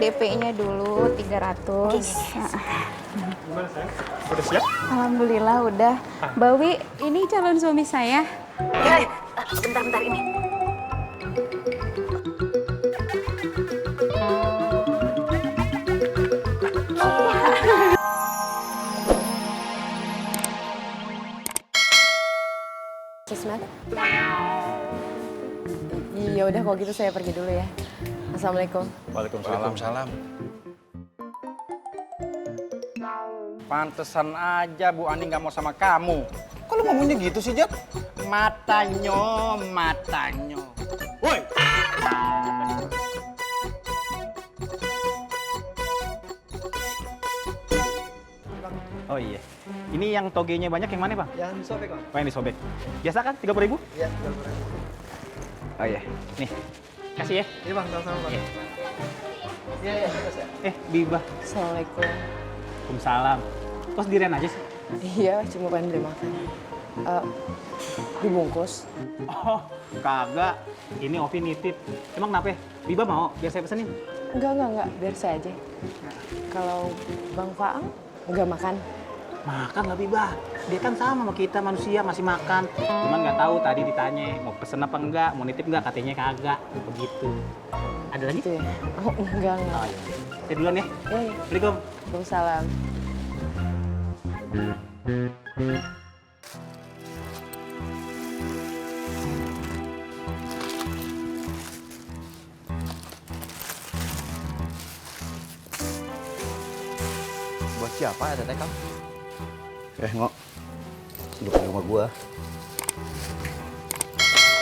DP-nya dulu 300. Gimana sayang? Udah siap? Alhamdulillah udah. Mbak Wi, ini calon suami saya. Ya, bentar ini. Kismet. Iya udah kalau gitu saya pergi dulu ya. Assalamualaikum. Waalaikumsalam. Pantesan aja Bu Ani nggak mau sama kamu. Kok lu ngomongnya gitu sih, Jat? Matanya. Woi! Oh iya. Ini yang togenya banyak yang mana, Bang? Yang disobek, Bang. Oh, yang disobek. Biasa kan? 30.000? Iya, 30.000. Oh iya. Nih. Kasih ya. Iya, Bang, sama-sama, Bang. Iya. Iya, terus ya. Bibah. Assalamualaikum. Waalaikumsalam. Kok sendirian aja sih? Iya, cuma pengen beli makan. Dibungkus. Oh, kagak. Ini Ovi nitip. Emang kenapa? Biba mau? Biar saya pesenin. Enggak. Biar saya aja. Kalau Bang Faang enggak makan. Makan lah Biba. Dia kan sama kita manusia masih makan. Cuman nggak tahu tadi ditanya mau pesen apa enggak, mau nitip enggak, katanya kagak. Begitu. Ada lagi? Gitu ya? Oh, enggak. Oh, iya. Saya duluan ya. Iya. Assalamualaikum. Waalaikumsalam. Buat siapa ada teh, Kang? Ngok. Duduk di rumah gua.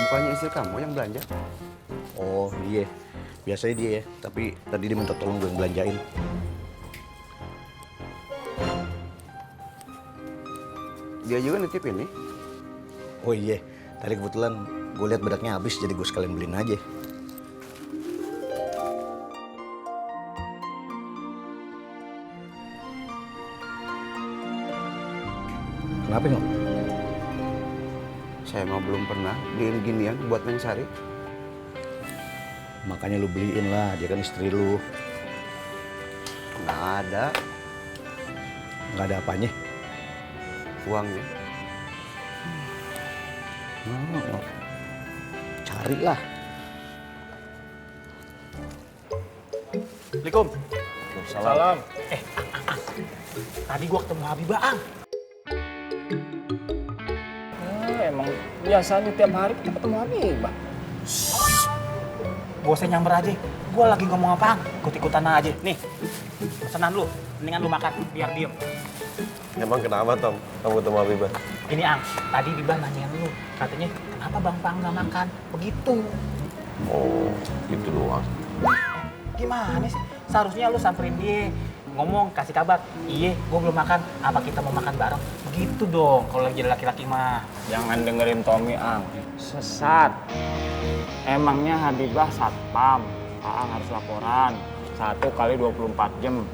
Bukannya istri kamu yang belanja? Oh, iya. Biasanya dia ya, tapi tadi dia minta tolong gue yang belanjain. Dia juga nitipin nih. Oh iya, tadi kebetulan gue lihat bedaknya habis, jadi gue sekalian beliin aja. Kenapa nggak? Saya mah belum pernah beliin ginian buat Neng Sari. Makanya lu beliin lah, dia kan istri lu. Nggak ada. Nggak ada apanya? Uangnya. Carilah. Assalamualaikum. Salam. Tadi gua ketemu Habibah, Ang. Emang biasanya tiap hari kita ketemu Habibah. Gua usah nyamber aja. Gua lagi ngomong apaan? Ikut-ikutan aja. Nih, pesanan lu. Mendingan lu makan, biar diem. Emang kenapa, Tom? Kamu ketemu Habibah? Ini, Ang. Tadi Bibah nanyain lu. Katanya, kenapa Bang Pang nggak makan? Begitu. Oh, gitu doang. Gimana sih? Seharusnya lu samperin dia. Ngomong, kasih kabar. Iya, gua belum makan. Apa kita mau makan bareng? Begitu dong, kalau lagi jadi laki-laki mah. Jangan dengerin Tommy, Ang. Sesat. Emangnya Habibah satpam. Ang harus laporan. 1 kali 24 jam.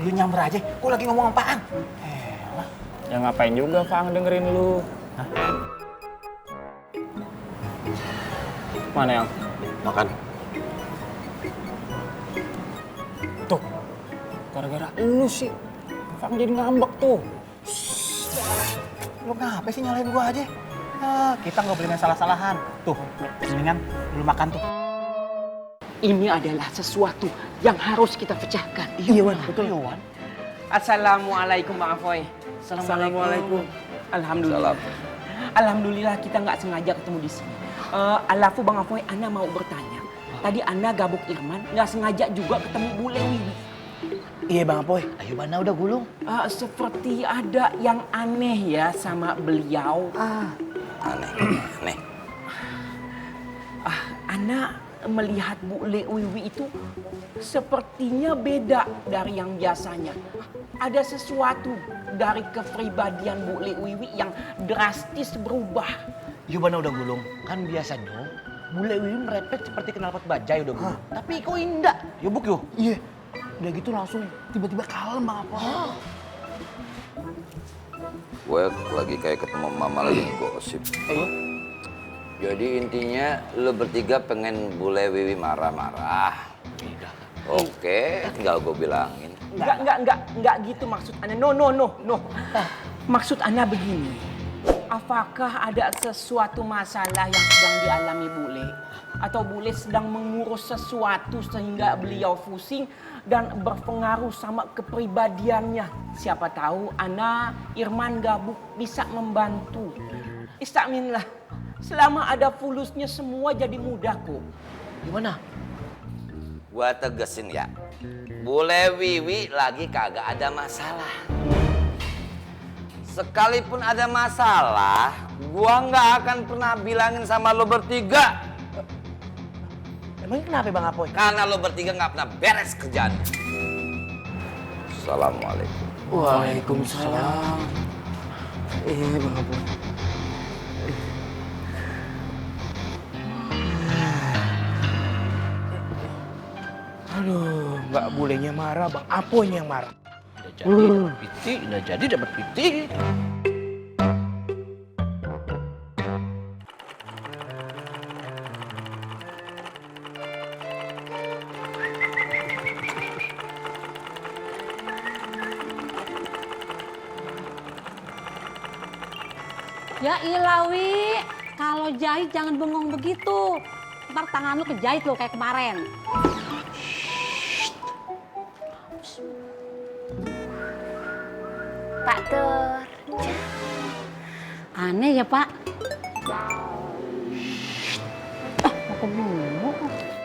Lu nyamber aja. Gua lagi ngomong apaan? Lah. Ya ngapain juga, Fang, dengerin lu. Hah? Mana yang? Makan. Tuh. Gara-gara lu sih. Fang jadi ngambek tuh. Lu ngapa sih nyalain gua aja? Kita nggak boleh main salah-salahan. Tuh, mendingan lu makan tuh. Ini adalah sesuatu yang harus kita pecahkan. Iya, Wan. Betul, Wan. Assalamualaikum Bang Afoy. Assalamualaikum. Alhamdulillah. Alhamdulillah kita nggak sengaja ketemu di sini. Alafu Bang Afoy, Ana mau bertanya. Tadi Ana gabuk Irman, nggak sengaja juga ketemu Bule Wiwi. Iya, Bang Apoy. Ayo, mana udah gulung? Seperti ada yang aneh ya sama beliau. Aneh. Ana melihat Bule Wiwi itu sepertinya beda dari yang biasanya. Ada sesuatu dari kepribadian Bule Wiwi yang drastis berubah. Iya mana udah gulung, kan biasanya Bule Wiwi merepet seperti knalpot bajai udah gulung. Tapi kok indah? Yo, Buk, yo. Iya, udah gitu langsung tiba-tiba kalem Bang apa? Gue lagi kayak ketemu mama lagi nih gosip. Jadi intinya lu bertiga pengen Bule Wiwi marah-marah. Oke, tinggal gue bilangin. Enggak gitu maksud Ana. No. Maksud Ana begini. Apakah ada sesuatu masalah yang sedang dialami Bule? Atau Bule sedang mengurus sesuatu sehingga beliau pusing dan berpengaruh sama kepribadiannya? Siapa tahu Ana, Irman Gabuk bisa membantu. Istaminlah. Selama ada fulusnya semua jadi mudah kok. Gimana? Gua tegesin ya. Bule Wiwi lagi kagak ada masalah. Sekalipun ada masalah, gua nggak akan pernah bilangin sama lo bertiga. Emangnya kenapa Bang Apoy? Karena lo bertiga nggak pernah beres kerjaan. Assalamualaikum. Waalaikumsalam. Bang Apoy. Aduh, nggak bolehnya marah, Bang Apoynya yang marah. Udah jadi dapat piti. Ya Ilawi, kalau jahit jangan bengong begitu. Ntar tangan lu kejahit lo kayak kemarin. Pak Tur. Aneh ya Pak. Aku dulu.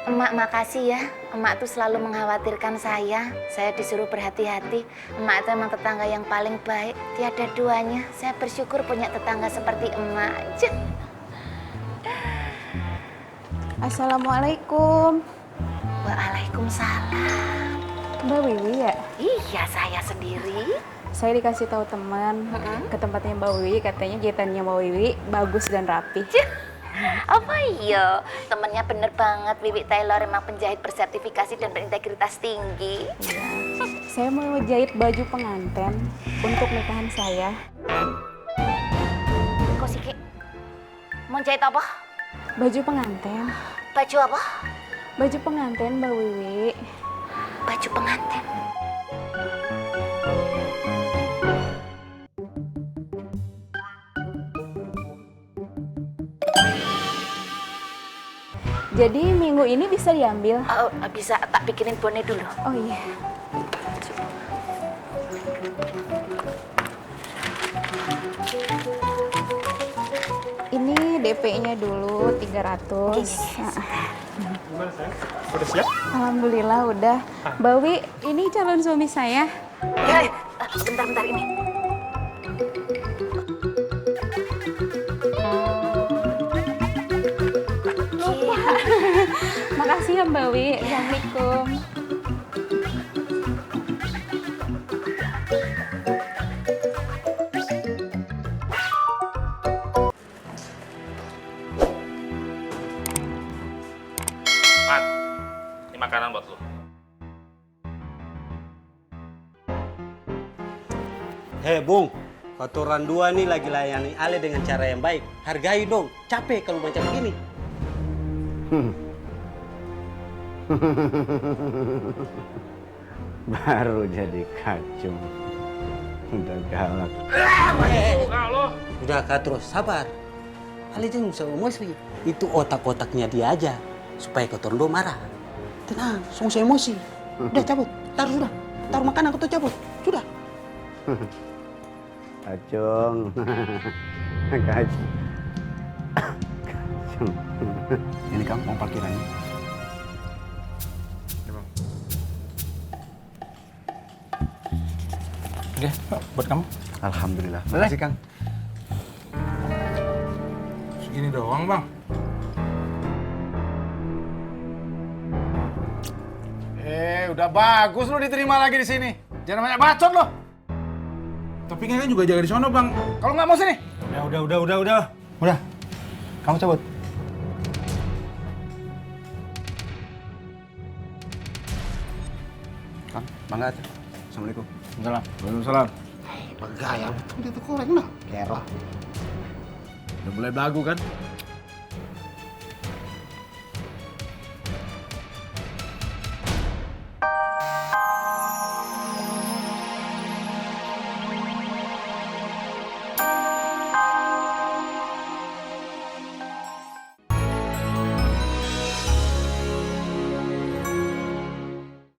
Emak makasih ya. Emak tuh selalu mengkhawatirkan saya. Saya disuruh berhati-hati. Emak itu emang tetangga yang paling baik. Tiada duanya. Saya bersyukur punya tetangga seperti emak. Assalamualaikum. Waalaikumsalam. Mbak Wiwi ya? Iya, saya sendiri. Saya dikasih tahu teman ke tempatnya Mbak Wiwi, katanya jahitannya Mbak Wiwi bagus dan rapi. Apa iya? Temennya bener banget, Wiwi Taylor emang penjahit bersertifikasi dan berintegritas tinggi. Saya mau jahit baju pengantin untuk nikahan saya. Kok sih, Ki? Mau jahit apa? Baju pengantin. Baju apa? Baju pengantin Mbak Wiwi. Baju pengantin. Jadi minggu ini bisa diambil? Oh, bisa, tak bikinin bonnya dulu. Oh iya. Ini DP-nya dulu 300. Gimana sayang? Udah siap? Alhamdulillah udah. Mbak Wi, ini calon suami saya. Ya, bentar ini. Makasih ya Mbak Wi. Assalamualaikum. Mat, ini makanan buat lu. Hei Bung, kotoran dua nih lagi layani Ale dengan cara yang baik. Hargai dong, capek kalau macam begini. Baru jadi kacung. Udah galak. Udah Kak, terus sabar. Ale jangan usah emosi. Itu otak-otaknya dia aja. Supaya kotoran dua marah. Tenang, jangan usah emosi. Udah cabut, taruh sudah. Taruh makanan aku tuh cabut. Sudah. Kacung. Kacung. Kacung. Ini kamu mau parkirannya. Oke, buat kamu. Alhamdulillah. Makasih Kang. Segini doang, Bang. Udah bagus lu diterima lagi di sini. Jangan banyak bacot lo. Tapi kan juga jaga di sono, Bang. Kalau nggak mau sini. Udah. Udah. Kamu cabut. Kang, bangga aja. Assalamualaikum. Waalaikumsalam. Bergaya betul dia tuh koreng nah. Kerok. Udah mulai belagu kan?